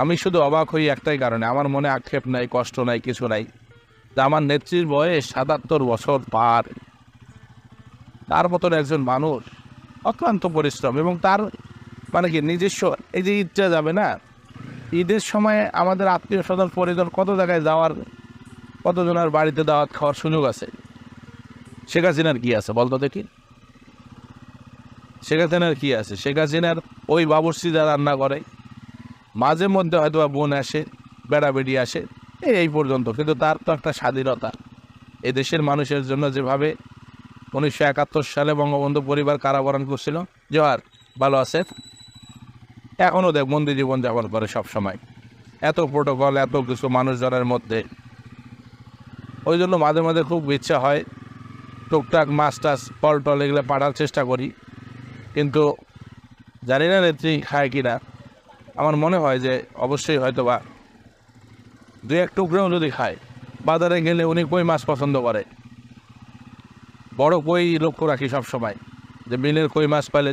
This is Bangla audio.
আমি শুধু অবাক হই একটাই কারণে, আমার মনে আক্ষেপ নাই, কষ্ট নাই, কিছু নাই। তা আমার নেত্রীর বয়স ৭৭ বছর পার, তার মতন একজন মানুষ অক্লান্ত পরিশ্রম, এবং তার মানে কি নিজস্ব এই যে ঈদটা যাবে না, ঈদের সময় আমাদের আত্মীয় স্বজন পরিজন কত জায়গায় যাওয়ার, কতজনের বাড়িতে দাওয়াত খাওয়ার সুযোগ আছে। শেখ হাসিনার কি আছে বলতো দেখি? শেখ হাসিনার কি আছে? শেখ হাসিনার ওই বাবুর্চিরা রান্না করে, মাঝে মধ্যে হয়তো বা বোন আসে, বেড়াবেড়ি আসে, এই পর্যন্ত। কিন্তু তার তো একটা স্বাধীনতা। এই দেশের মানুষের জন্য যেভাবে 1971 সালে বঙ্গবন্ধু পরিবার কারাবরণ করছিল, জোহার, ভালো আছে, এখনও দেখ বন্দি জীবন যাপন করে সব সময়, এত প্রোটোকল, এত কিছু মানুষজনের মধ্যে। ওই জন্য মাঝে মাঝে খুব ইচ্ছা হয় টুকটাক মাছ টাছ ফল টল এগুলো পাঠার চেষ্টা করি, কিন্তু জানি না নেত্রী খায় কিনা। আমার মনে হয় যে অবশ্যই হয়তো বা দু এক টুকরাও যদি খায়। বাজারে গেলে উনি কই মাছ পছন্দ করে, বড় কই লক্ষ্য রাখি সব সময়, যে বিলের কই মাছ পাইলে